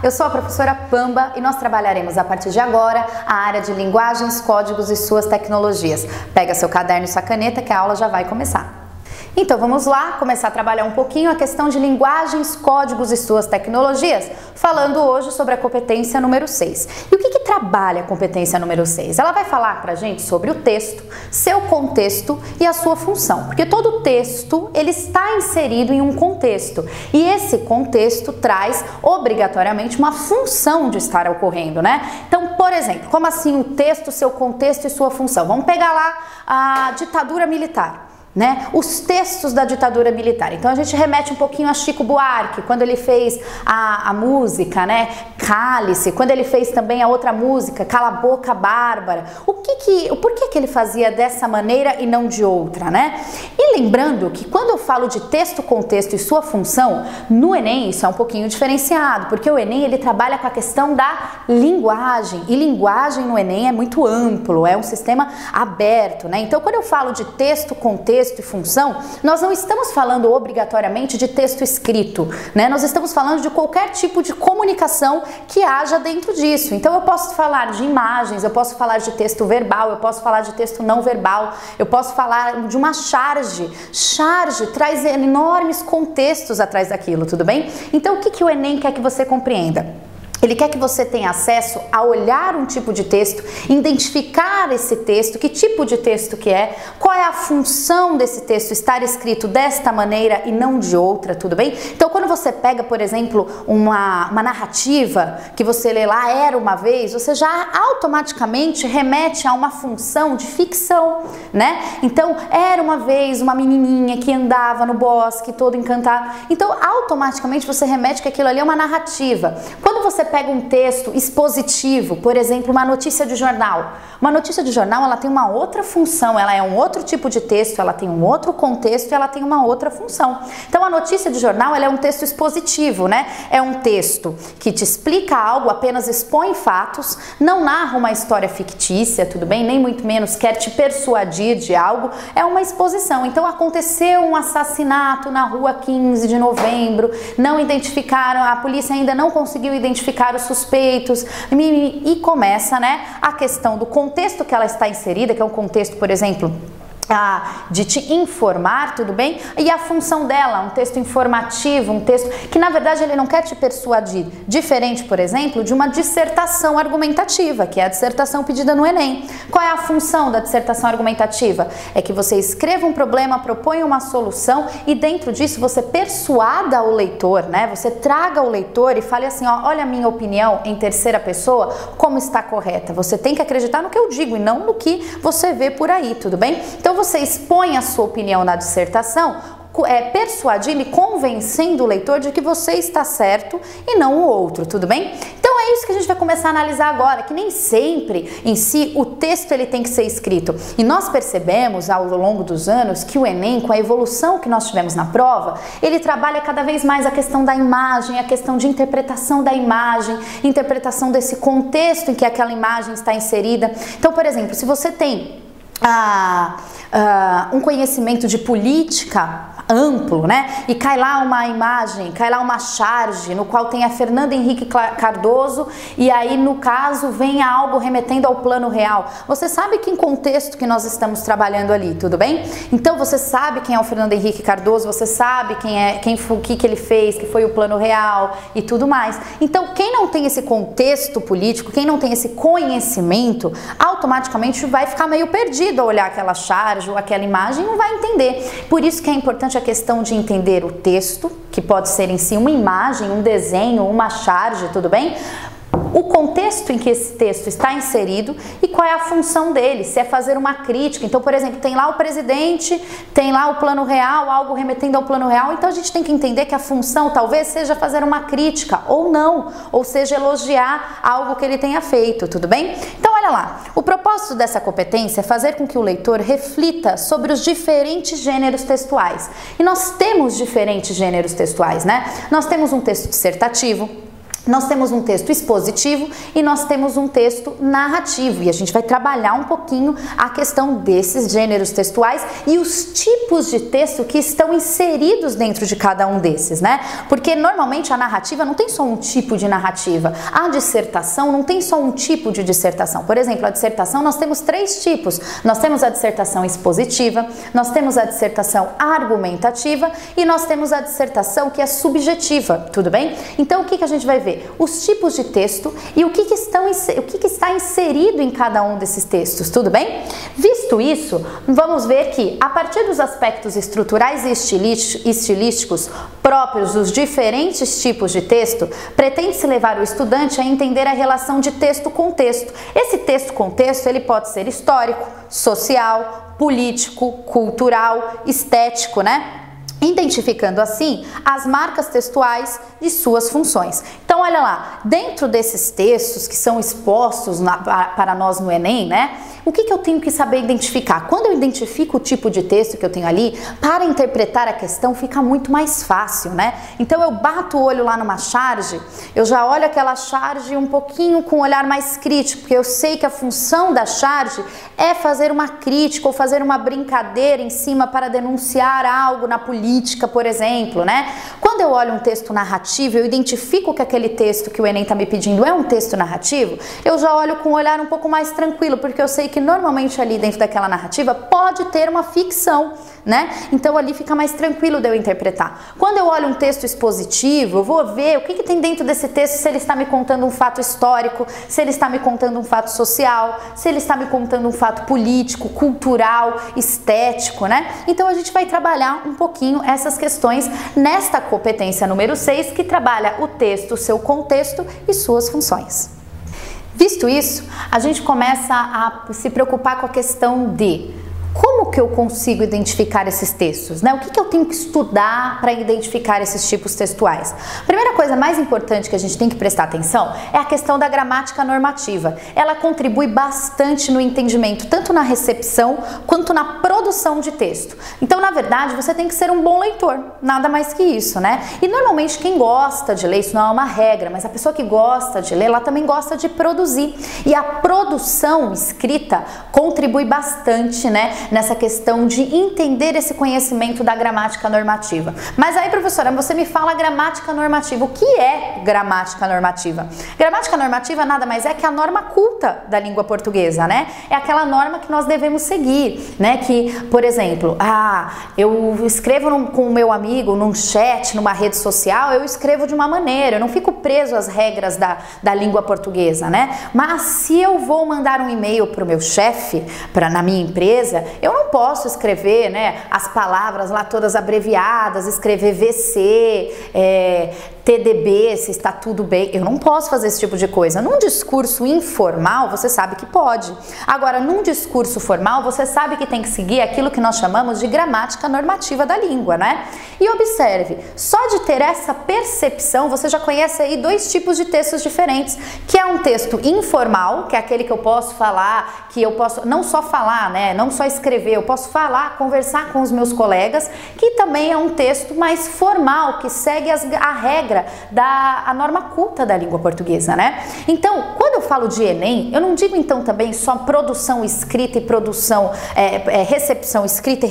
eu sou a professora Pamba e nós trabalharemos a partir de agora a área de linguagens, códigos e suas tecnologias. Pega seu caderno e sua caneta que a aula já vai começar. Então vamos lá começar a trabalhar um pouquinho a questão de linguagens, códigos e suas tecnologias, falando hoje sobre a competência número 6. E o que trabalha a competência número 6? Ela vai falar pra gente sobre o texto, seu contexto e a sua função, porque todo texto ele está inserido em um contexto e esse contexto traz obrigatoriamente uma função de estar ocorrendo, né? Então, por exemplo, como assim o texto, seu contexto e sua função? Vamos pegar lá a ditadura militar. Né? Os textos da ditadura militar. Então a gente remete um pouquinho a Chico Buarque, quando ele fez a música, né? Cálice, quando ele fez também a outra música, Cala a Boca Bárbara. Por que ele fazia dessa maneira e não de outra, né? E lembrando que quando eu falo de texto, contexto e sua função, no Enem isso é um pouquinho diferenciado, porque o Enem ele trabalha com a questão da linguagem, e linguagem no Enem é muito amplo, é um sistema aberto, né? Então quando eu falo de texto, contexto e função, nós não estamos falando obrigatoriamente de texto escrito, né? Nós estamos falando de qualquer tipo de comunicação que haja dentro disso. Então eu posso falar de imagens, eu posso falar de texto verbal, eu posso falar de texto não verbal, eu posso falar de uma charge. Charge traz enormes contextos atrás daquilo, tudo bem? Então o que o Enem quer que você compreenda? Ele quer que você tenha acesso a olhar um tipo de texto, identificar esse texto, que tipo de texto que é, qual é a função desse texto estar escrito desta maneira e não de outra, tudo bem? Então quando você pega, por exemplo, uma narrativa que você lê lá, Era Uma Vez, você já automaticamente remete a uma função de ficção, né? Então, era uma vez uma menininha que andava no bosque todo encantada. Então, automaticamente você remete que aquilo ali é uma narrativa. Quando você pega um texto expositivo, por exemplo, uma notícia de jornal. Uma notícia de jornal, ela tem uma outra função, ela é um outro tipo de texto, ela tem um outro contexto e ela tem uma outra função. Então, a notícia de jornal, ela é um texto expositivo, né? É um texto que te explica algo, apenas expõe fatos, não narra uma história fictícia, tudo bem? Nem muito menos quer te persuadir de algo, é uma exposição. Então, aconteceu um assassinato na rua 15 de novembro, não identificaram, a polícia ainda não conseguiu identificar os suspeitos e começa, né, a questão do contexto que ela está inserida, que é um contexto, por exemplo, de te informar, tudo bem? E a função dela, um texto informativo, um texto que na verdade ele não quer te persuadir, diferente, por exemplo, de uma dissertação argumentativa, que é a dissertação pedida no Enem. Qual é a função da dissertação argumentativa? É que você escreva um problema, proponha uma solução e dentro disso você persuada o leitor, né? Você traga o leitor e fale assim, ó, olha a minha opinião em terceira pessoa, como está correta. Você tem que acreditar no que eu digo e não no que você vê por aí, tudo bem? Então você expõe a sua opinião na dissertação, persuadindo e convencendo o leitor de que você está certo e não o outro, tudo bem? Então é isso que a gente vai começar a analisar agora, que nem sempre em si o texto ele tem que ser escrito. E nós percebemos ao longo dos anos que o Enem, com a evolução que nós tivemos na prova, ele trabalha cada vez mais a questão da imagem, a questão de interpretação da imagem, interpretação desse contexto em que aquela imagem está inserida. Então, por exemplo, se você tem um conhecimento de política amplo, né? E cai lá uma imagem, cai lá uma charge no qual tem a Fernanda Henrique Cardoso e aí no caso vem algo remetendo ao plano real. Você sabe que em contexto que nós estamos trabalhando ali, tudo bem? Então você sabe quem é o Fernando Henrique Cardoso, você sabe o que ele fez, que foi o plano real e tudo mais. Então quem não tem esse contexto político, quem não tem esse conhecimento, automaticamente vai ficar meio perdido ao olhar aquela charge ou aquela imagem e não vai entender. Por isso que é importante a questão de entender o texto, que pode ser em si uma imagem, um desenho, uma charge, tudo bem? O contexto em que esse texto está inserido e qual é a função dele, se é fazer uma crítica. Então, por exemplo, tem lá o presidente, tem lá o plano real, algo remetendo ao plano real, então a gente tem que entender que a função talvez seja fazer uma crítica ou não, ou seja, elogiar algo que ele tenha feito, tudo bem? Então, olha lá, o propósito dessa competência é fazer com que o leitor reflita sobre os diferentes gêneros textuais. E nós temos diferentes gêneros textuais, né? Nós temos um texto dissertativo, Nós temos um texto expositivo e nós temos um texto narrativo, e a gente vai trabalhar um pouquinho a questão desses gêneros textuais e os tipos de texto que estão inseridos dentro de cada um desses, né? Porque normalmente a narrativa não tem só um tipo de narrativa, a dissertação não tem só um tipo de dissertação. Por exemplo, a dissertação nós temos 3 tipos. Nós temos a dissertação expositiva, nós temos a dissertação argumentativa e nós temos a dissertação que é subjetiva, tudo bem? Então o que a gente vai ver? Os tipos de texto e o que está inserido em cada um desses textos, tudo bem? Visto isso, vamos ver que a partir dos aspectos estruturais e estilísticos próprios dos diferentes tipos de texto, pretende-se levar o estudante a entender a relação de texto com texto. Esse texto-contexto ele pode ser histórico, social, político, cultural, estético, né? Identificando assim as marcas textuais de suas funções. Então olha lá, dentro desses textos que são expostos para nós no Enem, né? O que eu tenho que saber identificar? Quando eu identifico o tipo de texto que eu tenho ali, para interpretar a questão fica muito mais fácil, né? Então eu bato o olho lá numa charge, eu já olho aquela charge um pouquinho com um olhar mais crítico, porque eu sei que a função da charge é fazer uma crítica ou fazer uma brincadeira em cima para denunciar algo na política, por exemplo, né? Quando eu olho um texto narrativo, eu identifico que aquele texto que o Enem está me pedindo é um texto narrativo, eu já olho com um olhar um pouco mais tranquilo, porque eu sei que normalmente ali dentro daquela narrativa pode ter uma ficção, né? Então ali fica mais tranquilo de eu interpretar. Quando eu olho um texto expositivo, eu vou ver o que tem dentro desse texto, se ele está me contando um fato histórico, se ele está me contando um fato social, se ele está me contando um fato político, cultural, estético, né? Então a gente vai trabalhar um pouquinho essas questões nesta competência número 6, que trabalha o texto, seu contexto e suas funções. Visto isso, a gente começa a se preocupar com a questão de como que eu consigo identificar esses textos, né? O que eu tenho que estudar para identificar esses tipos textuais? A primeira coisa mais importante que a gente tem que prestar atenção é a questão da gramática normativa. Ela contribui bastante no entendimento, tanto na recepção quanto na produção de texto. Então, na verdade, você tem que ser um bom leitor, nada mais que isso, né? E normalmente quem gosta de ler, isso não é uma regra, mas a pessoa que gosta de ler, ela também gosta de produzir. E a produção escrita contribui bastante, né, nessa questão de entender esse conhecimento da gramática normativa. Mas aí, professora, você me fala gramática normativa. O que é gramática normativa? Gramática normativa nada mais é que a norma culta da língua portuguesa, né? É aquela norma que nós devemos seguir, né? Que, por exemplo, eu escrevo com o meu amigo num chat, numa rede social, eu escrevo de uma maneira, eu não fico preso às regras da língua portuguesa, né? Mas se eu vou mandar um e-mail para o meu chefe, na minha empresa, eu não posso escrever, né, as palavras lá todas abreviadas, escrever VC, TDB, se está tudo bem. Eu não posso fazer esse tipo de coisa. Num discurso informal, você sabe que pode. Agora, num discurso formal, você sabe que tem que seguir aquilo que nós chamamos de gramática normativa da língua, né? E observe, só de ter essa percepção, você já conhece aí 2 tipos de textos diferentes, que é um texto informal, que é aquele que eu posso falar, que eu posso não só falar, né, não só escrever, eu posso falar, conversar com os meus colegas, que também é um texto mais formal, que segue a regra a norma culta da língua portuguesa, né? Então, quando eu falo de Enem, eu não digo então também só produção escrita e produção, recepção escrita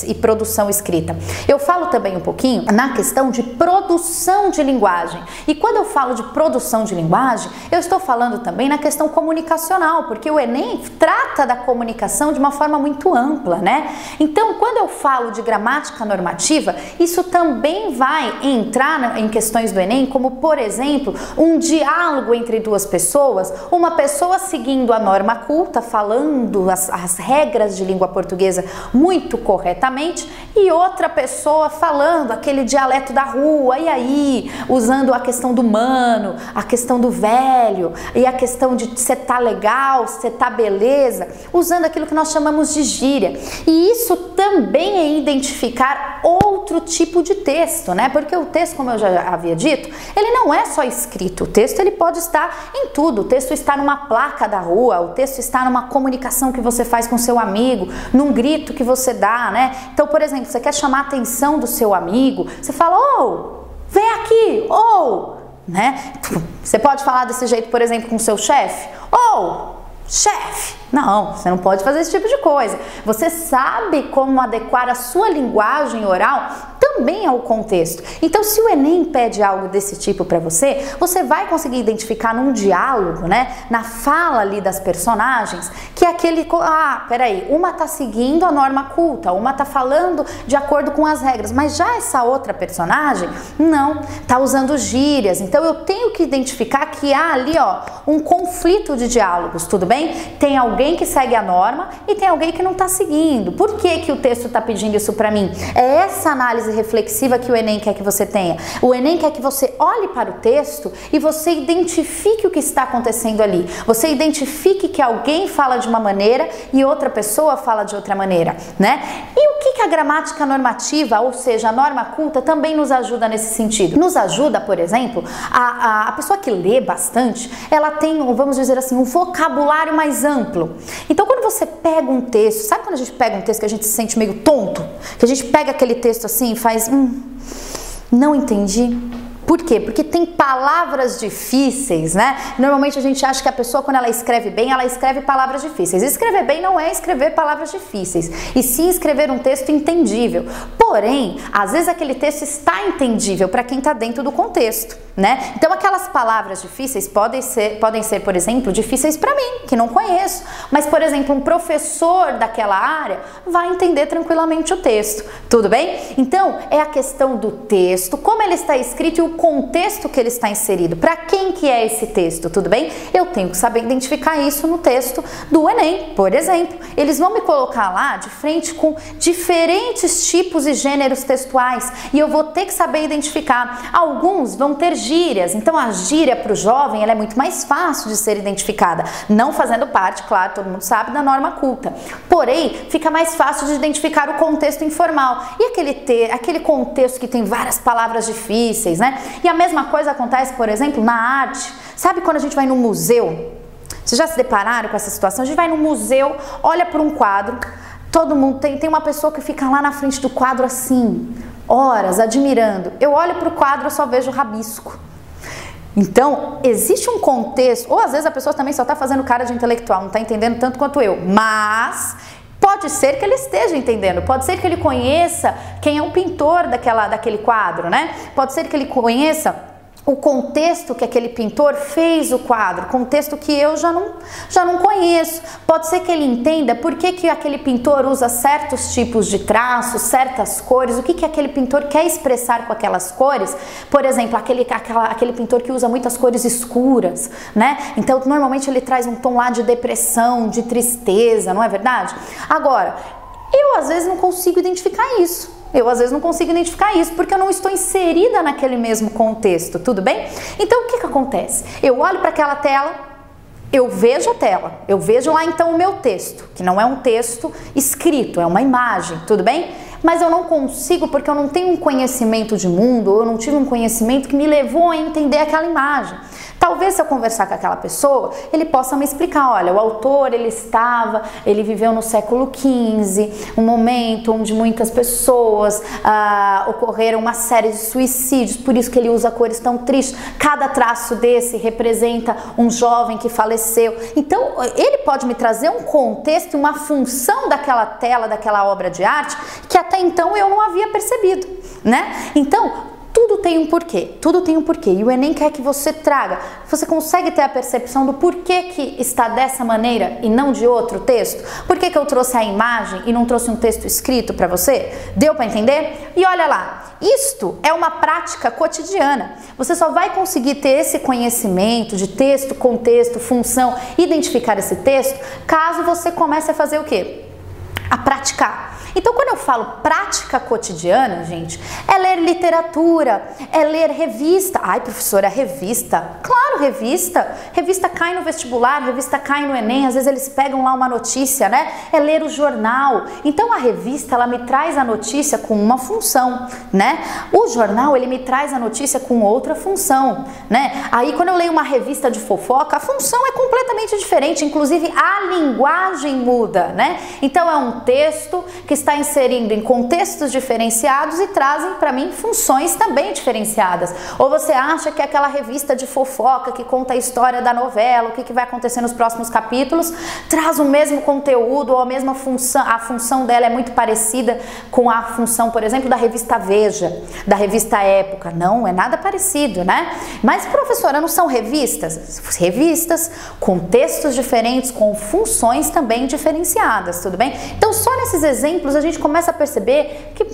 e produção escrita. Eu falo também um pouquinho na questão de produção de linguagem. E quando eu falo de produção de linguagem, eu estou falando também na questão comunicacional, porque o Enem trata da comunicação de uma forma muito ampla, né? Então, quando eu falo de gramática normativa, isso também vai entrar em questões do Enem, como, por exemplo, um diálogo entre 2 pessoas, uma pessoa seguindo a norma culta, falando as regras de língua portuguesa muito corretamente, e outra pessoa falando aquele dialeto da rua, e aí, usando a questão do mano, a questão do velho, e a questão de se tá legal, se tá beleza, usando aquilo que nós chamamos de gíria. E isso também é identificar outro tipo de texto, né? Porque o texto, como eu já havia dito, ele não é só escrito. O texto ele pode estar em tudo. O texto está numa placa da rua, o texto está numa comunicação que você faz com seu amigo, num grito que você dá, né? Então, por exemplo, você quer chamar a atenção do seu amigo, você fala, vem aqui, né? Você pode falar desse jeito, por exemplo, com o seu chefe? Ou, chefe, não, você não pode fazer esse tipo de coisa. Você sabe como adequar a sua linguagem oral também ao contexto. Então, se o Enem pede algo desse tipo para você, você vai conseguir identificar num diálogo, né, na fala ali das personagens, que é aquele, peraí, uma tá seguindo a norma culta, uma tá falando de acordo com as regras, mas já essa outra personagem, não, tá usando gírias. Então, eu tenho que identificar que há ali, ó, um conflito de diálogos, tudo bem? Tem alguém que segue a norma e tem alguém que não tá seguindo. Por que que o texto tá pedindo isso para mim? É essa análise reflexiva que o Enem quer que você tenha. O Enem quer que você olhe para o texto e você identifique o que está acontecendo ali. Você identifique que alguém fala de uma maneira e outra pessoa fala de outra maneira, né? E o que a gramática normativa, ou seja, a norma culta, também nos ajuda nesse sentido? Nos ajuda, por exemplo, a pessoa que lê bastante, ela tem, vamos dizer assim, um vocabulário mais amplo. Então, quando você pega um texto, sabe quando a gente pega um texto que a gente se sente meio tonto? Que a gente pega aquele texto assim e faz, não entendi. Por quê? Porque tem palavras difíceis, né? Normalmente a gente acha que a pessoa, quando ela escreve bem, ela escreve palavras difíceis. Escrever bem não é escrever palavras difíceis, e sim escrever um texto entendível. Porém, às vezes aquele texto está entendível para quem está dentro do contexto, né? Então aquelas palavras difíceis podem ser, por exemplo, difíceis para mim, que não conheço. Mas, por exemplo, um professor daquela área vai entender tranquilamente o texto, tudo bem? Então, é a questão do texto, como ele está escrito e o contexto que ele está inserido. Para quem que é esse texto, tudo bem? Eu tenho que saber identificar isso no texto do Enem, por exemplo. Eles vão me colocar lá de frente com diferentes tipos e gêneros textuais e eu vou ter que saber identificar. Alguns vão ter gírias, então a gíria para o jovem ela é muito mais fácil de ser identificada, não fazendo parte, claro, todo mundo sabe, da norma culta. Porém, fica mais fácil de identificar o contexto informal e aquele contexto que tem várias palavras difíceis, né? E a mesma coisa acontece, por exemplo, na arte. Sabe quando a gente vai no museu? Vocês já se depararam com essa situação? A gente vai no museu, olha para um quadro, todo mundo tem uma pessoa que fica lá na frente do quadro assim, horas, admirando. Eu olho para o quadro e só vejo rabisco. Então, existe um contexto, ou às vezes a pessoa também só está fazendo cara de intelectual, não está entendendo tanto quanto eu, mas pode ser que ele esteja entendendo, pode ser que ele conheça quem é o pintor daquele quadro, né? Pode ser que ele conheça o contexto que aquele pintor fez o quadro, contexto que eu já não conheço. Pode ser que ele entenda por que aquele pintor usa certos tipos de traços, certas cores, o que aquele pintor quer expressar com aquelas cores. Por exemplo, aquele pintor que usa muitas cores escuras, né? Então, normalmente ele traz um tom lá de depressão, de tristeza, não é verdade? Agora, eu às vezes não consigo identificar isso. Porque eu não estou inserida naquele mesmo contexto, tudo bem? Então, o que acontece? Eu olho para aquela tela, eu vejo a tela, eu vejo lá então o meu texto, que não é um texto escrito, é uma imagem, tudo bem? Mas eu não consigo porque eu não tenho um conhecimento de mundo, ou eu não tive um conhecimento que me levou a entender aquela imagem. Talvez se eu conversar com aquela pessoa, ele possa me explicar, olha, o autor ele viveu no século XV, um momento onde muitas pessoas ocorreram uma série de suicídios, por isso que ele usa cores tão tristes, cada traço desse representa um jovem que faleceu. Então, ele pode me trazer um contexto, uma função daquela tela, daquela obra de arte, que até então eu não havia percebido, né? Então, tudo tem um porquê, e o Enem quer que você traga, você consegue ter a percepção do porquê que está dessa maneira e não de outro texto? Por que eu trouxe a imagem e não trouxe um texto escrito para você? Deu para entender? E olha lá, isto é uma prática cotidiana, você só vai conseguir ter esse conhecimento de texto, contexto, função, identificar esse texto, caso você comece a fazer o quê? A praticar. Então, quando eu falo prática cotidiana, gente, é ler literatura, é ler revista. Ai, professora, revista? Claro, revista, revista cai no vestibular, revista cai no Enem, às vezes eles pegam lá uma notícia, né? É ler o jornal. Então a revista, ela me traz a notícia com uma função, né? O jornal, ele me traz a notícia com outra função, né? Aí quando eu leio uma revista de fofoca, a função é completamente diferente, inclusive a linguagem muda, né? Então é um texto que está inserindo em contextos diferenciados e trazem para mim funções também diferenciadas. Ou você acha que aquela revista de fofoca que conta a história da novela, o que vai acontecer nos próximos capítulos, traz o mesmo conteúdo ou a mesma função, a função dela é muito parecida com a função, por exemplo, da revista Veja, da revista Época. Não, é nada parecido, né? Mas, professora, não são revistas? Revistas com textos diferentes, com funções também diferenciadas, tudo bem? Então, só nesses exemplos a gente começa a perceber que,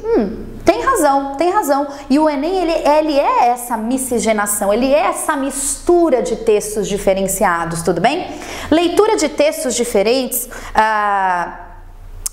tem razão. E o Enem, ele é essa miscigenação, ele é essa mistura de textos diferenciados, tudo bem? Leitura de textos diferentes,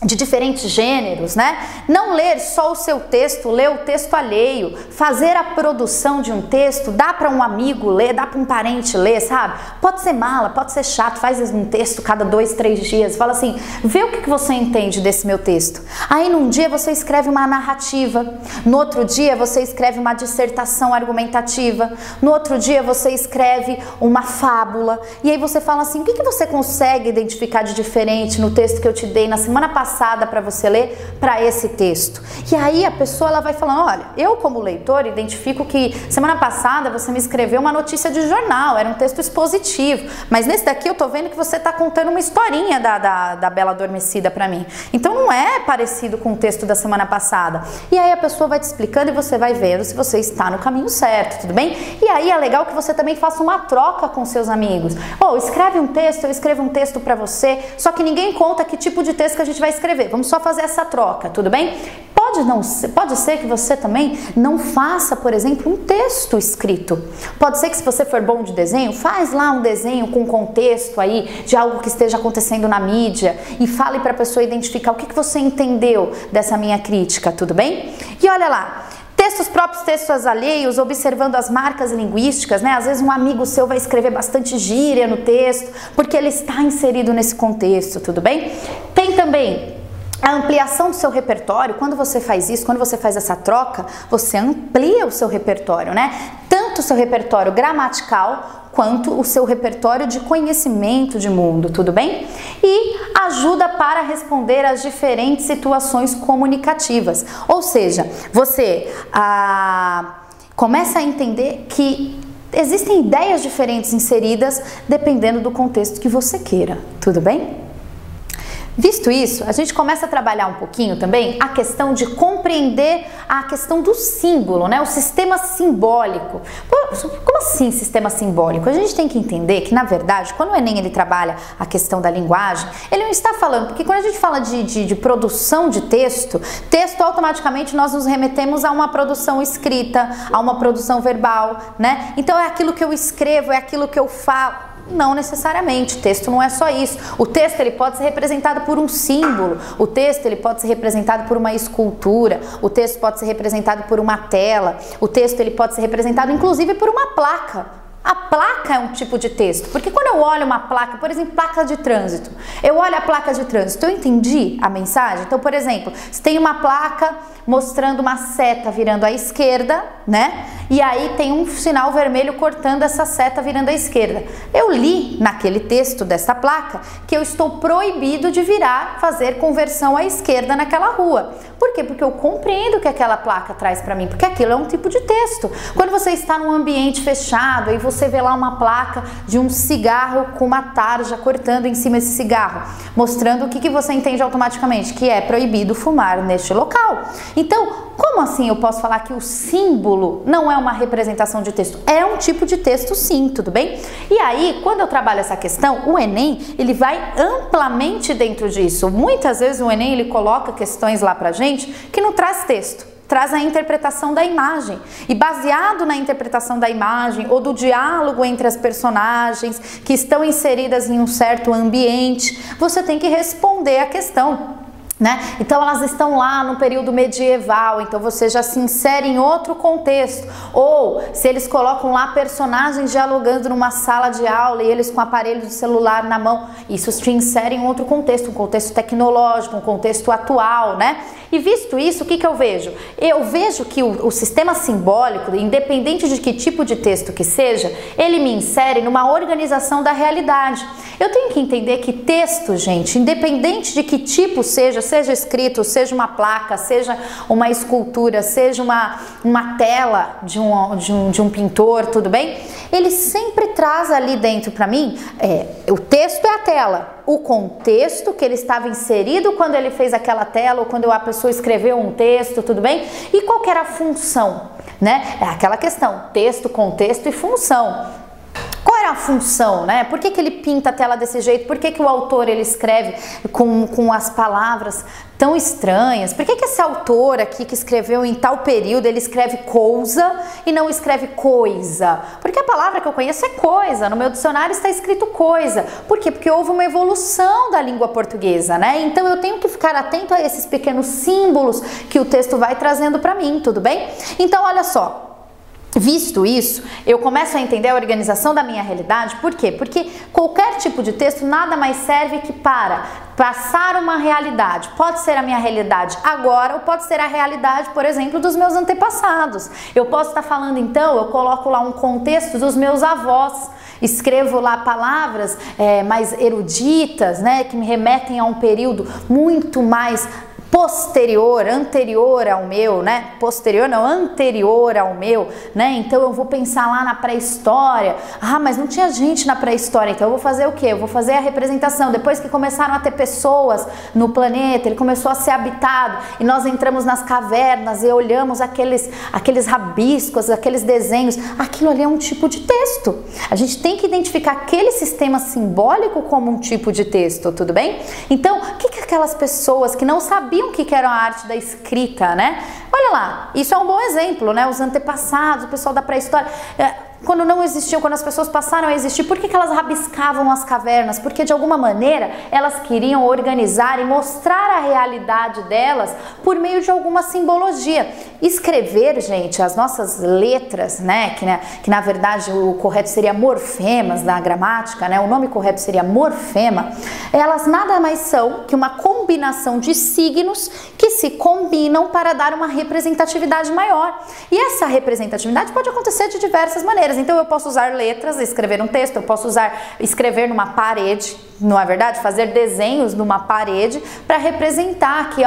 de diferentes gêneros, né? Não ler só o seu texto, ler o texto alheio, fazer a produção de um texto, dá para um amigo ler, dá para um parente ler, sabe? Pode ser mala, pode ser chato, faz um texto cada 2, 3 dias, fala assim, vê o que você entende desse meu texto. Aí num dia você escreve uma narrativa, no outro dia você escreve uma dissertação argumentativa, no outro dia você escreve uma fábula, e aí você fala assim, o que você consegue identificar de diferente no texto que eu te dei na semana passada para você ler para esse texto? E aí a pessoa, ela vai falando, olha, eu como leitor identifico que semana passada você me escreveu uma notícia de jornal, era um texto expositivo, mas nesse daqui eu tô vendo que você tá contando uma historinha da Bela Adormecida para mim, então não é parecido com o texto da semana passada. E aí a pessoa vai te explicando e você vai vendo se você está no caminho certo, tudo bem? E aí é legal que você também faça uma troca com seus amigos. Escreve um texto, eu escrevo um texto para você, só que ninguém conta que tipo de texto que a gente vai escrever. Vamos só fazer essa troca, tudo bem? Pode ser que você também não faça, por exemplo, um texto escrito. Pode ser que, se você for bom de desenho, faz lá um desenho com contexto aí de algo que esteja acontecendo na mídia e fale para a pessoa identificar o que você entendeu dessa minha crítica, tudo bem? E olha lá, textos próprios, textos alheios, observando as marcas linguísticas, né? Às vezes um amigo seu vai escrever bastante gíria no texto, porque ele está inserido nesse contexto, tudo bem? Tem também a ampliação do seu repertório. Quando você faz isso, quando você faz essa troca, você amplia o seu repertório, né? Tanto o seu repertório gramatical, quanto o seu repertório de conhecimento de mundo, tudo bem? E ajuda para responder às diferentes situações comunicativas. Ou seja, você começa a entender que existem ideias diferentes inseridas dependendo do contexto que você queira, tudo bem? Visto isso, a gente começa a trabalhar um pouquinho também a questão de compreender a questão do símbolo, né? O sistema simbólico. Como assim sistema simbólico? A gente tem que entender que, na verdade, quando o Enem ele trabalha a questão da linguagem, ele não está falando, porque quando a gente fala de produção de texto, automaticamente nós nos remetemos a uma produção escrita, a uma produção verbal, né? Então é aquilo que eu escrevo, é aquilo que eu falo. Não necessariamente, texto não é só isso. O texto ele pode ser representado por um símbolo, o texto ele pode ser representado por uma escultura, o texto pode ser representado por uma tela, o texto ele pode ser representado inclusive por uma placa. A placa é um tipo de texto, porque quando eu olho uma placa, por exemplo, placa de trânsito, eu olho a placa de trânsito, eu entendi a mensagem? Então, por exemplo, se tem uma placa mostrando uma seta virando à esquerda, né? E aí tem um sinal vermelho cortando essa seta virando à esquerda. Eu li naquele texto dessa placa que eu estou proibido de fazer conversão à esquerda naquela rua. Por quê? Porque eu compreendo o que aquela placa traz para mim, porque aquilo é um tipo de texto. Quando você está num ambiente fechado e você vê lá uma placa de um cigarro com uma tarja cortando em cima desse cigarro, mostrando o que você entende automaticamente, que é proibido fumar neste local. Então, como assim eu posso falar que o símbolo não é uma representação de texto? É um tipo de texto sim, tudo bem? E aí, quando eu trabalho essa questão, o Enem, ele vai amplamente dentro disso. Muitas vezes o Enem, ele coloca questões lá pra gente que não traz texto, traz a interpretação da imagem. E baseado na interpretação da imagem ou do diálogo entre as personagens que estão inseridas em um certo ambiente, você tem que responder a questão. né? Então elas estão lá no período medieval, então você já se insere em outro contexto. Ou se eles colocam lá personagens dialogando numa sala de aula e eles com aparelho de celular na mão, isso te insere em outro contexto, um contexto tecnológico, um contexto atual, né? E visto isso, o que eu vejo? Eu vejo que o sistema simbólico, independente de que tipo de texto que seja, ele me insere numa organização da realidade. Eu tenho que entender que texto, gente, independente de que tipo seja escrito, seja uma placa, seja uma escultura, seja uma tela de um pintor, tudo bem? Ele sempre traz ali dentro para mim, o texto é a tela, o contexto que ele estava inserido quando ele fez aquela tela ou quando a pessoa escreveu um texto, tudo bem? E qual que era a função, né? É aquela questão, texto, contexto e função. Qual era a função, né? Por que ele pinta a tela desse jeito? Por que o autor ele escreve com as palavras tão estranhas? Por que esse autor aqui que escreveu em tal período, ele escreve coisa e não escreve coisa? Porque a palavra que eu conheço é coisa, no meu dicionário está escrito coisa. Por quê? Porque houve uma evolução da língua portuguesa, né? Então eu tenho que ficar atento a esses pequenos símbolos que o texto vai trazendo para mim, tudo bem? Então olha só. Visto isso, eu começo a entender a organização da minha realidade. Por quê? Porque qualquer tipo de texto nada mais serve que para passar uma realidade. Pode ser a minha realidade agora ou pode ser a realidade, por exemplo, dos meus antepassados. Eu posso estar falando então, eu coloco lá um contexto dos meus avós. Escrevo lá palavras mais eruditas, né, que me remetem a um período muito mais anterior ao meu, né? Posterior não, anterior ao meu, né? Então eu vou pensar lá na pré-história. Ah, mas não tinha gente na pré-história, então eu vou fazer o quê? Eu vou fazer a representação. Depois que começaram a ter pessoas no planeta, ele começou a ser habitado e nós entramos nas cavernas e olhamos aqueles rabiscos, aqueles desenhos. Aquilo ali é um tipo de texto. A gente tem que identificar aquele sistema simbólico como um tipo de texto, tudo bem? Então, o que aquelas pessoas que não sabiam o que era a arte da escrita, né? Olha lá, isso é um bom exemplo, né? Os antepassados, o pessoal da pré-história, quando não existiam, quando as pessoas passaram a existir, por que elas rabiscavam as cavernas? Porque de alguma maneira elas queriam organizar e mostrar a realidade delas por meio de alguma simbologia. Escrever, gente, as nossas letras, né? Que na verdade o correto seria morfemas na gramática, né? O nome correto seria morfema. Elas nada mais são que uma combinação de signos que se combinam para dar uma representatividade maior. E essa representatividade pode acontecer de diversas maneiras. Então eu posso usar letras, escrever um texto, eu posso escrever numa parede, não é verdade? Fazer desenhos numa parede para representar que,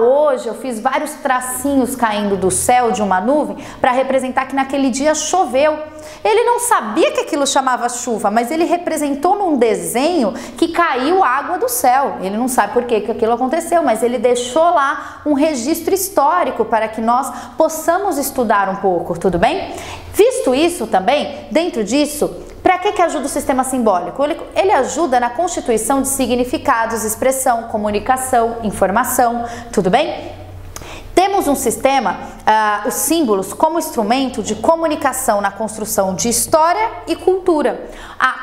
hoje eu fiz vários tracinhos caindo do céu de uma nuvem para representar que naquele dia choveu. Ele não sabia que aquilo chamava chuva, mas ele representou num desenho que caiu água do céu. Ele não sabe por que aquilo aconteceu, mas ele deixou lá um registro histórico para que nós possamos estudar um pouco, tudo bem? Visto isso também, dentro disso, para que ajuda o sistema simbólico? Ele ajuda na constituição de significados, expressão, comunicação, informação, tudo bem? Temos um sistema, os símbolos como instrumento de comunicação na construção de história e cultura.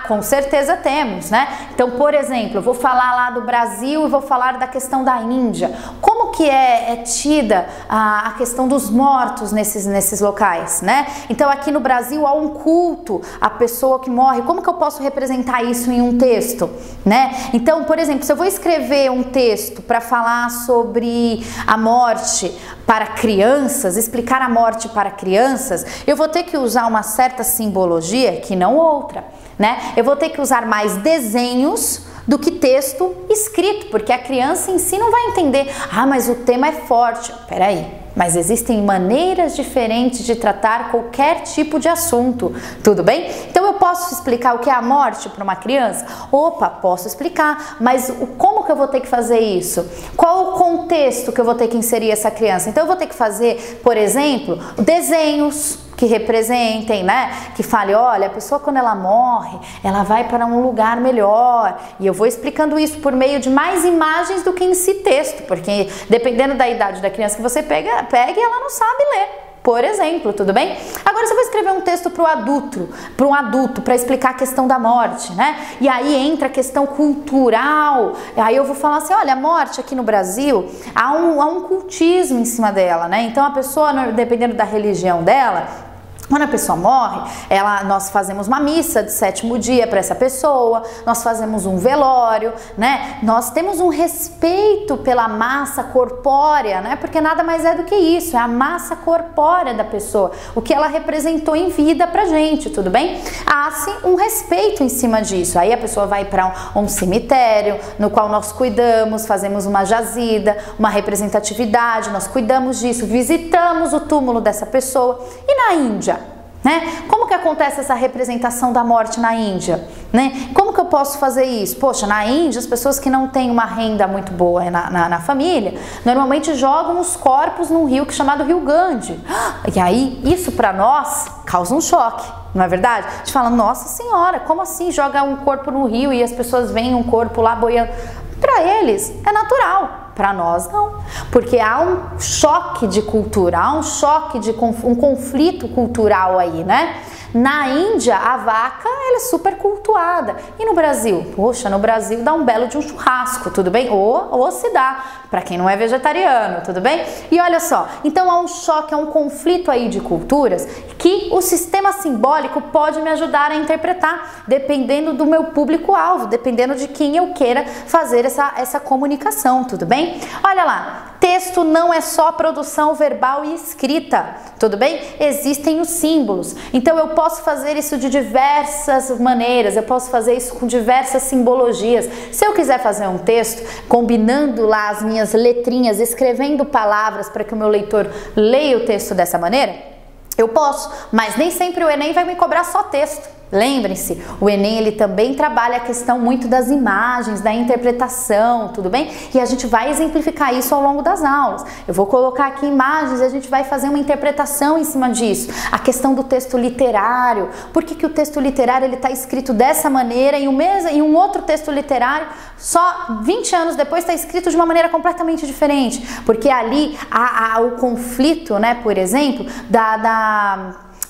Com certeza temos, né? Então, por exemplo, eu vou falar lá do Brasil e vou falar da questão da Índia. Como que é tida a questão dos mortos nesses locais, né? Então, aqui no Brasil há um culto à pessoa que morre. Como que eu posso representar isso em um texto, né? Então, por exemplo, se eu vou escrever um texto para falar sobre a morte para crianças, explicar a morte para crianças, eu vou ter que usar uma certa simbologia que não outra, né? Eu vou ter que usar mais desenhos do que texto escrito, porque a criança em si não vai entender. Mas o tema é forte. Peraí, mas existem maneiras diferentes de tratar qualquer tipo de assunto, tudo bem? Então eu posso explicar o que é a morte para uma criança? Posso explicar, mas como que eu vou ter que fazer isso? Qual o contexto que eu vou ter que inserir essa criança? Então eu vou ter que fazer, por exemplo, desenhos que representem, né? Que fale, olha, a pessoa quando ela morre, ela vai para um lugar melhor. E eu vou explicando isso por meio de mais imagens do que em si texto, porque dependendo da idade da criança que você pega, ela não sabe ler. por exemplo, tudo bem? Agora você vai escrever um texto para um adulto, para explicar a questão da morte, né? E aí entra a questão cultural. Aí eu vou falar assim, olha, a morte aqui no Brasil, há um cultismo em cima dela, né? Então a pessoa, dependendo da religião dela, quando a pessoa morre, nós fazemos uma missa de 7º dia para essa pessoa, nós fazemos um velório, né? Nós temos um respeito pela massa corpórea, né? Porque nada mais é do que isso, é a massa corpórea da pessoa, o que ela representou em vida pra gente, tudo bem? Há-se um respeito em cima disso. Aí a pessoa vai para um cemitério, no qual nós cuidamos, fazemos uma jazida, uma representatividade, nós cuidamos disso, visitamos o túmulo dessa pessoa. E na Índia? Né? Como que acontece essa representação da morte na Índia? Né? Como que eu posso fazer isso? Poxa, na Índia, as pessoas que não têm uma renda muito boa na família, normalmente jogam os corpos num rio chamado Rio Ganges. E aí, isso para nós causa um choque, não é verdade? A gente fala, nossa senhora, como assim joga um corpo no rio e as pessoas veem um corpo lá boiando? Para eles é natural. Para nós não, porque há um choque de cultura, há um conflito cultural aí, né? Na Índia, a vaca, ela é super cultuada. E no Brasil? Poxa, no Brasil dá um belo de um churrasco, tudo bem? Ou se dá, para quem não é vegetariano, tudo bem? E olha só, então há um choque, há um conflito aí de culturas que o sistema simbólico pode me ajudar a interpretar, dependendo do meu público-alvo, dependendo de quem eu queira fazer essa comunicação, tudo bem? Olha lá, texto não é só produção verbal e escrita, tudo bem? Existem os símbolos, então eu posso fazer isso de diversas maneiras, eu posso fazer isso com diversas simbologias. Se eu quiser fazer um texto, combinando lá as minhas letrinhas, escrevendo palavras para que o meu leitor leia o texto dessa maneira, eu posso, mas nem sempre o Enem vai me cobrar só texto. Lembrem-se, o Enem ele também trabalha a questão muito das imagens, da interpretação, tudo bem? E a gente vai exemplificar isso ao longo das aulas. Eu vou colocar aqui imagens e a gente vai fazer uma interpretação em cima disso. A questão do texto literário, por que o texto literário ele está escrito dessa maneira e um outro texto literário só 20 anos depois está escrito de uma maneira completamente diferente? Porque ali há o conflito, né, por exemplo,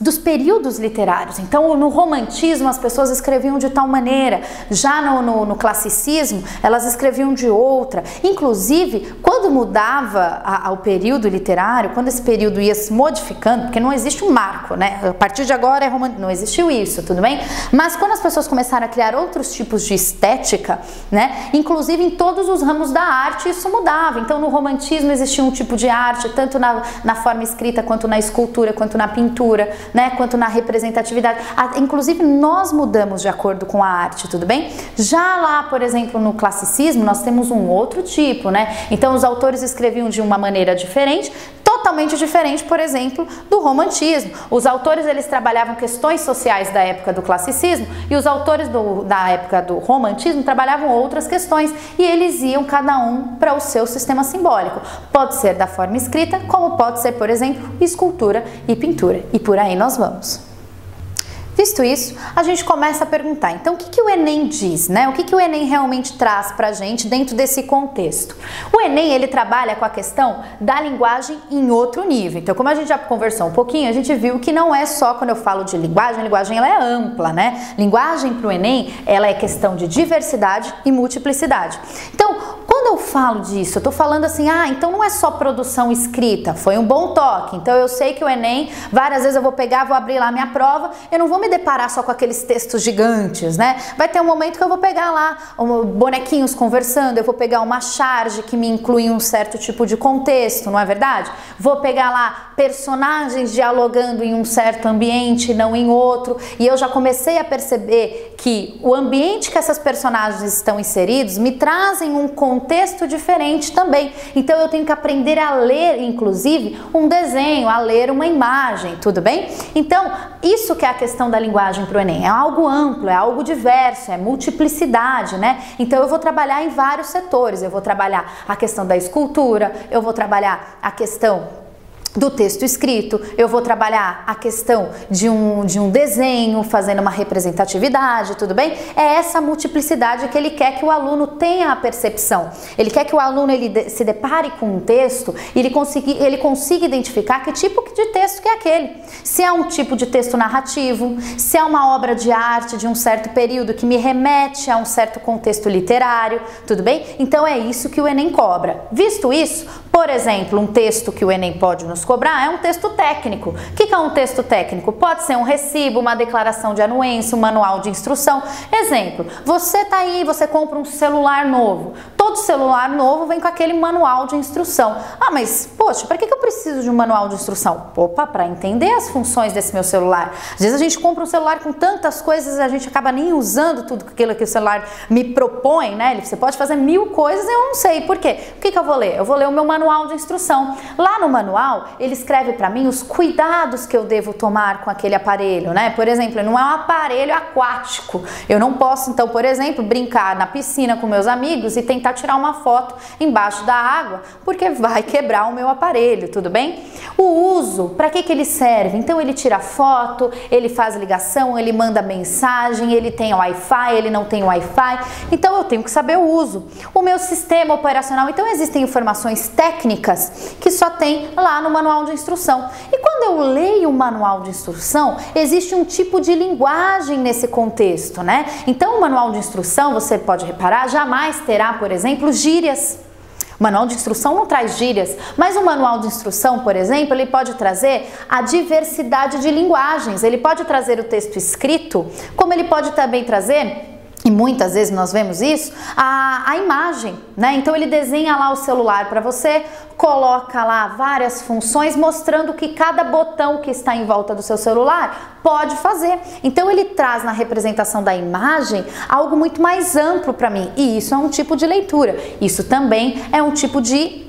dos períodos literários. Então, no romantismo, as pessoas escreviam de tal maneira, já no classicismo, elas escreviam de outra. Inclusive, quando mudava o período literário, quando esse período ia se modificando, porque não existe um marco, né? A partir de agora não existiu isso, tudo bem? Mas quando as pessoas começaram a criar outros tipos de estética, né? Inclusive em todos os ramos da arte, isso mudava. Então, no romantismo existia um tipo de arte, tanto na forma escrita, quanto na escultura, quanto na pintura, né, quanto na representatividade. Inclusive nós mudamos de acordo com a arte, tudo bem? Já lá, por exemplo, no classicismo, nós temos um outro tipo, né? Então os autores escreviam de uma maneira diferente, totalmente diferente, por exemplo, do romantismo. Os autores, eles trabalhavam questões sociais da época do classicismo e os autores da época do romantismo trabalhavam outras questões e eles iam cada um para o seu sistema simbólico. Pode ser da forma escrita, como pode ser, por exemplo, escultura e pintura. E por aí nós vamos. Visto isso, a gente começa a perguntar, então o que o Enem diz, né? O que o Enem realmente traz pra gente dentro desse contexto? O Enem, ele trabalha com a questão da linguagem em outro nível. Então, como a gente já conversou um pouquinho, a gente viu que não é só quando eu falo de linguagem, a linguagem ela é ampla, né? Linguagem pro Enem, ela é questão de diversidade e multiplicidade. Então, quando eu falo disso, eu tô falando assim, então não é só produção escrita, foi um bom toque. Então eu sei que o Enem, várias vezes eu vou abrir lá minha prova, eu não vou me deparar só com aqueles textos gigantes, né? Vai ter um momento que eu vou pegar lá bonequinhos conversando, eu vou pegar uma charge que me inclui em um certo tipo de contexto, não é verdade? Vou pegar lá personagens dialogando em um certo ambiente, não em outro, e eu já comecei a perceber que o ambiente que essas personagens estão inseridos me trazem um contexto diferente também. Então eu tenho que aprender a ler, inclusive, um desenho, a ler uma imagem, tudo bem? Então, isso que é a questão da linguagem para o Enem, é algo amplo, é algo diverso, é multiplicidade, né? Então eu vou trabalhar em vários setores, eu vou trabalhar a questão da escultura, eu vou trabalhar a questão do texto escrito, eu vou trabalhar a questão de um desenho, fazendo uma representatividade, tudo bem? É essa multiplicidade que ele quer que o aluno tenha a percepção. Ele quer que o aluno se depare com um texto e ele consiga identificar que tipo de texto que é aquele. Se é um tipo de texto narrativo, se é uma obra de arte de um certo período que me remete a um certo contexto literário, tudo bem? Então é isso que o Enem cobra. Visto isso, por exemplo, um texto que o Enem pode nos cobrar é um texto técnico. O que é um texto técnico? Pode ser um recibo, uma declaração de anuência, um manual de instrução. Exemplo, você tá aí, você compra um celular novo. Todo celular novo vem com aquele manual de instrução. Ah, mas, poxa, para que eu preciso de um manual de instrução? Opa, para entender as funções desse meu celular. Às vezes a gente compra um celular com tantas coisas, a gente acaba nem usando tudo aquilo que o celular me propõe, né? Você pode fazer 1000 coisas, eu não sei. Por quê? O que eu vou ler? Eu vou ler o meu manual de instrução. Lá no manual, ele escreve para mim os cuidados que eu devo tomar com aquele aparelho, né? Por exemplo, não é um aparelho aquático. Eu não posso, então, por exemplo, brincar na piscina com meus amigos e tentar tirar uma foto embaixo da água, porque vai quebrar o meu aparelho, tudo bem? O uso, para que ele serve? Então, ele tira foto, ele faz ligação, ele manda mensagem, ele tem Wi-Fi, ele não tem Wi-Fi. Então, eu tenho que saber o uso. O meu sistema operacional, então, existem informações técnicas que só tem lá no manual de instrução. E quando eu leio o manual de instrução, existe um tipo de linguagem nesse contexto, né? Então, o manual de instrução, você pode reparar, jamais terá, por exemplo, gírias. O manual de instrução não traz gírias, mas o manual de instrução, por exemplo, ele pode trazer a diversidade de linguagens. Ele pode trazer o texto escrito, como ele pode também trazer, e muitas vezes nós vemos isso, a imagem, né? Então ele desenha lá o celular para você, coloca lá várias funções mostrando o que cada botão que está em volta do seu celular pode fazer. Então ele traz na representação da imagem algo muito mais amplo para mim, e isso é um tipo de leitura. Isso também é um tipo de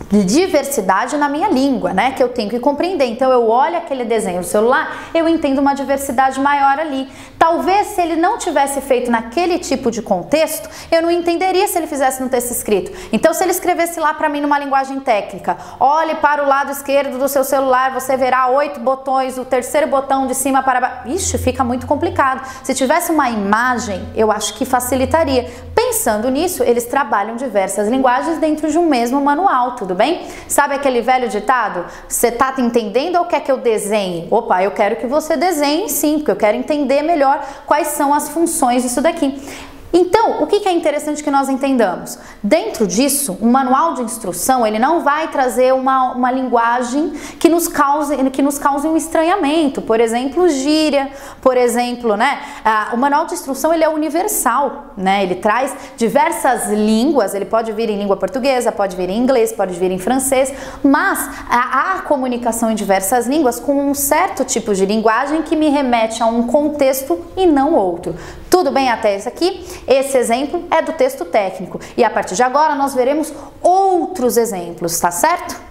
diversidade na minha língua, né, que eu tenho que compreender. Então eu olho aquele desenho no celular, eu entendo uma diversidade maior ali. Talvez se ele não tivesse feito naquele tipo de contexto, eu não entenderia se ele fizesse no texto escrito. Então se ele escrevesse lá para mim numa linguagem técnica, olhe para o lado esquerdo do seu celular, você verá 8 botões, o terceiro botão de cima para baixo. Ixi, fica muito complicado. Se tivesse uma imagem, eu acho que facilitaria. Pensando nisso, eles trabalham diversas linguagens dentro de um mesmo manual, tudo bem? Sabe aquele velho ditado? Você tá entendendo ou quer que eu desenhe? Opa, eu quero que você desenhe sim, porque eu quero entender melhor quais são as funções disso daqui. Então, o que é interessante que nós entendamos? Dentro disso, um manual de instrução, ele não vai trazer uma linguagem que nos cause um estranhamento. Por exemplo, gíria, por exemplo, né? O manual de instrução, ele é universal, né? Ele traz diversas línguas, ele pode vir em língua portuguesa, pode vir em inglês, pode vir em francês, mas há comunicação em diversas línguas com um certo tipo de linguagem que me remete a um contexto e não outro. Tudo bem até esse aqui? Esse exemplo é do texto técnico e a partir de agora nós veremos outros exemplos, tá certo?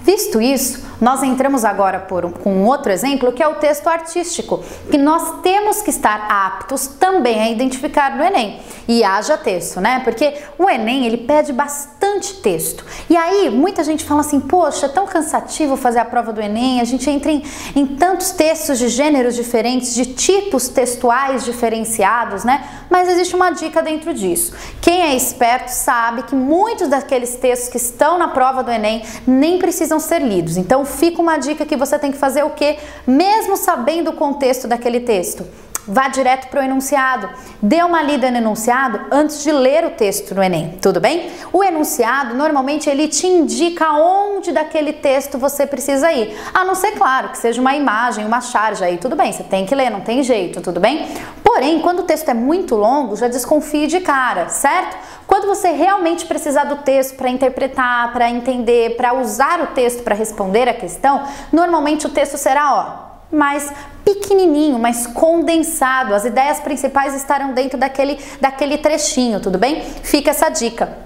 Visto isso, nós entramos agora com um outro exemplo, que é o texto artístico, que nós temos que estar aptos também a identificar no Enem. E haja texto, né? Porque o Enem, ele pede bastante texto. E aí, muita gente fala assim, poxa, é tão cansativo fazer a prova do Enem, a gente entra em tantos textos de gêneros diferentes, de tipos textuais diferenciados, né? Mas existe uma dica dentro disso. Quem é esperto sabe que muitos daqueles textos que estão na prova do Enem nem precisam ser lidos. Então fica uma dica que você tem que fazer o quê? Mesmo sabendo o contexto daquele texto, vá direto para o enunciado. Dê uma lida no enunciado antes de ler o texto no Enem, tudo bem? O enunciado, normalmente, ele te indica onde daquele texto você precisa ir. A não ser, claro, que seja uma imagem, uma charge aí, tudo bem, você tem que ler, não tem jeito, tudo bem? Porém, quando o texto é muito longo, já desconfie de cara, certo? Quando você realmente precisar do texto para interpretar, para entender, para usar o texto para responder a questão, normalmente o texto será, mais pequenininho, mais condensado. As ideias principais estarão dentro daquele trechinho, tudo bem? Fica essa dica.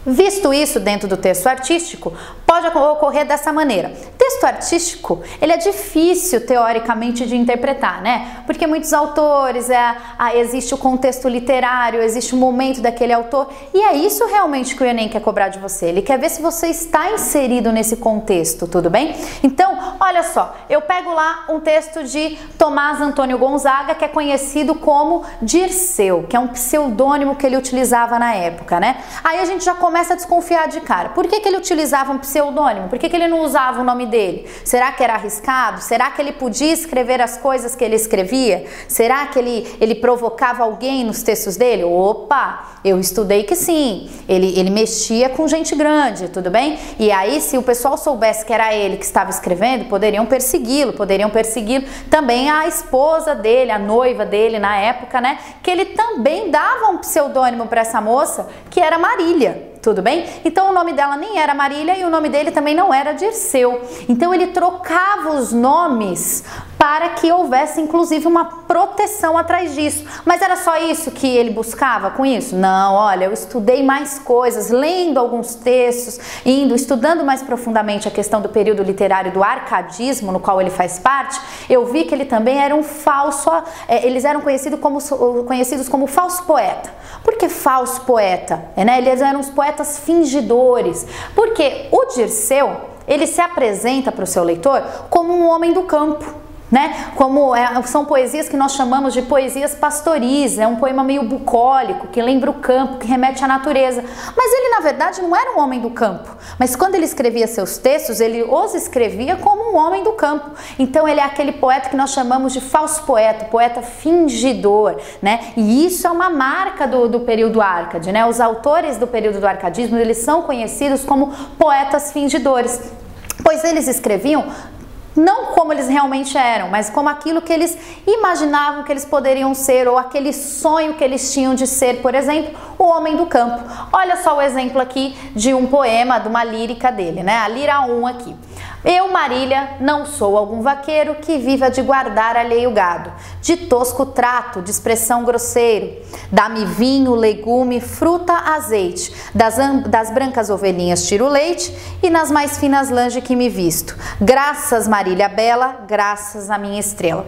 Visto isso dentro do texto artístico, pode ocorrer dessa maneira. Texto artístico, ele é difícil teoricamente de interpretar, né? Porque muitos autores, existe o contexto literário, existe o momento daquele autor, e é isso realmente que o Enem quer cobrar de você. Ele quer ver se você está inserido nesse contexto, tudo bem? Então, olha só, eu pego lá um texto de Tomás Antônio Gonzaga, que é conhecido como Dirceu, que é um pseudônimo que ele utilizava na época, né? Aí a gente já começa a desconfiar de cara. Por que ele utilizava um pseudônimo? Por que ele não usava o nome dele? Será que era arriscado? Será que ele podia escrever as coisas que ele escrevia? Será que ele provocava alguém nos textos dele? Opa, eu estudei que sim. Ele mexia com gente grande, tudo bem? E aí, se o pessoal soubesse que era ele que estava escrevendo, poderiam persegui-lo também a esposa dele, a noiva dele na época, né? Que ele também dava um pseudônimo para essa moça, que era Marília. Tudo bem? Então o nome dela nem era Marília e o nome dele também não era Dirceu. Então ele trocava os nomes para que houvesse inclusive uma proteção atrás disso. Mas era só isso que ele buscava com isso? Não, olha, eu estudei mais coisas, lendo alguns textos, estudando mais profundamente a questão do período literário do arcadismo, no qual ele faz parte, eu vi que ele também era um falso, eles eram conhecidos como falso poeta. Por que falso poeta? Eles eram os poetas fingidores. Porque o Dirceu, ele se apresenta para o seu leitor como um homem do campo. São poesias que nós chamamos de poesias pastoris, é um poema meio bucólico, que lembra o campo, que remete à natureza. Mas ele, na verdade, não era um homem do campo. Mas quando ele escrevia seus textos, ele os escrevia como um homem do campo. Então ele é aquele poeta que nós chamamos de falso poeta, poeta fingidor, né? E isso é uma marca do período Árcade, né? Os autores do período do arcadismo, eles são conhecidos como poetas fingidores, pois eles escreviam não como eles realmente eram, mas como aquilo que eles imaginavam que eles poderiam ser, ou aquele sonho que eles tinham de ser, por exemplo, o homem do campo. Olha só o exemplo aqui de um poema, de uma lírica dele, né? A Lira 1 aqui. Eu, Marília, não sou algum vaqueiro que viva de guardar alheio gado, de tosco trato, de expressão grosseiro. Dá-me vinho, legume, fruta, azeite, das brancas ovelhinhas tiro leite e nas mais finas lãs de que me visto. Graças, Marília bela, graças à minha estrela.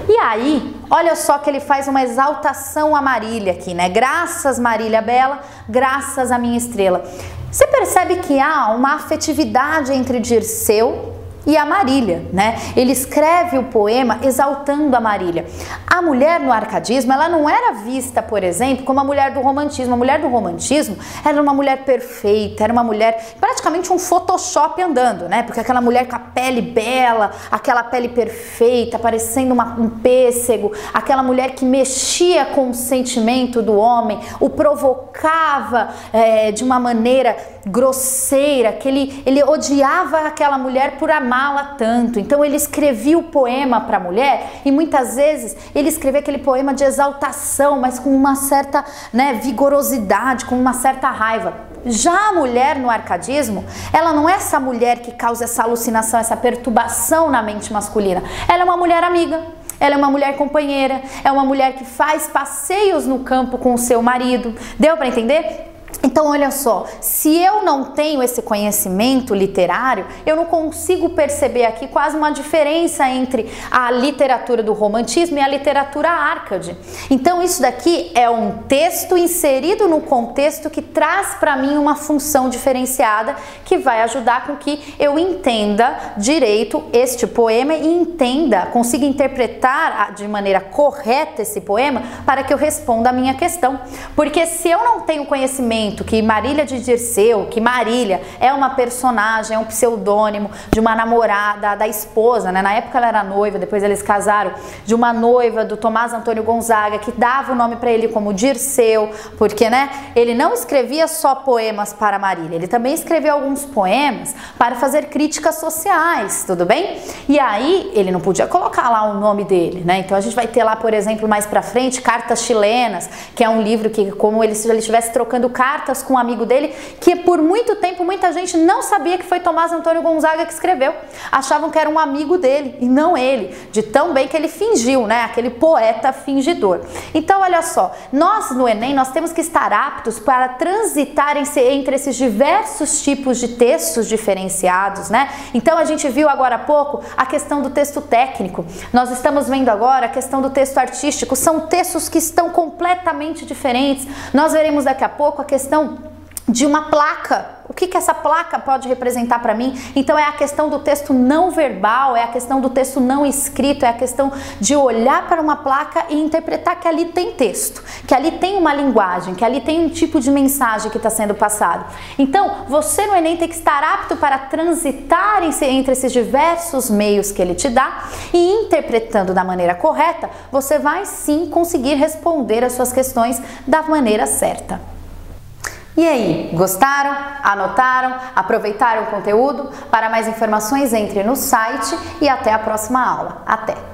E aí, olha só que ele faz uma exaltação a Marília aqui, né? Graças, Marília bela, graças à minha estrela. Você percebe que há uma afetividade entre Dirceu e a Marília, né? Ele escreve o poema exaltando a Marília. A mulher no arcadismo, ela não era vista, por exemplo, como a mulher do romantismo. A mulher do romantismo era uma mulher perfeita, era uma mulher, praticamente um Photoshop andando, né? Porque aquela mulher com a pele bela, aquela pele perfeita, parecendo um pêssego, aquela mulher que mexia com o sentimento do homem, o provocava de uma maneira grosseira, que ele odiava aquela mulher por amá-la tanto. Então ele escrevia o poema para a mulher e muitas vezes ele escrevia aquele poema de exaltação, mas com uma certa, vigorosidade, com uma certa raiva. Já a mulher no arcadismo, ela não é essa mulher que causa essa alucinação, essa perturbação na mente masculina. Ela é uma mulher amiga. Ela é uma mulher companheira, é uma mulher que faz passeios no campo com o seu marido. Deu para entender? Então, olha só, se eu não tenho esse conhecimento literário, eu não consigo perceber aqui quase uma diferença entre a literatura do romantismo e a literatura Árcade. Então, isso daqui é um texto inserido no contexto que traz para mim uma função diferenciada que vai ajudar com que eu entenda direito este poema e consiga interpretar de maneira correta esse poema para que eu responda a minha questão. Porque se eu não tenho conhecimento que Marília de Dirceu, que Marília é uma personagem, é um pseudônimo de uma namorada, da esposa, né? Na época ela era noiva, depois eles casaram, de uma noiva do Tomás Antônio Gonzaga, que dava o nome para ele como Dirceu, porque, ele não escrevia só poemas para Marília, ele também escreveu alguns poemas para fazer críticas sociais, tudo bem? E aí ele não podia colocar lá o nome dele, né? Então a gente vai ter lá, por exemplo, mais pra frente, Cartas Chilenas, que é um livro que, como se ele estivesse trocando cartas cartas com um amigo dele, que por muito tempo muita gente não sabia que foi Tomás Antônio Gonzaga que escreveu. Achavam que era um amigo dele e não ele, de tão bem que ele fingiu, né? Aquele poeta fingidor. Então, olha só, nós no Enem, nós temos que estar aptos para transitar entre esses diversos tipos de textos diferenciados, né? Então, a gente viu agora há pouco a questão do texto técnico. Nós estamos vendo agora a questão do texto artístico. São textos que estão completamente diferentes. Nós veremos daqui a pouco a questão de uma placa. O que essa placa pode representar para mim? Então é a questão do texto não verbal, é a questão do texto não escrito, é a questão de olhar para uma placa e interpretar que ali tem texto, que ali tem uma linguagem, que ali tem um tipo de mensagem que está sendo passado. Então você no Enem tem que estar apto para transitar entre esses diversos meios que ele te dá e interpretando da maneira correta, você vai sim conseguir responder as suas questões da maneira certa. E aí, gostaram? Anotaram? Aproveitaram o conteúdo? Para mais informações, entre no site e até a próxima aula. Até!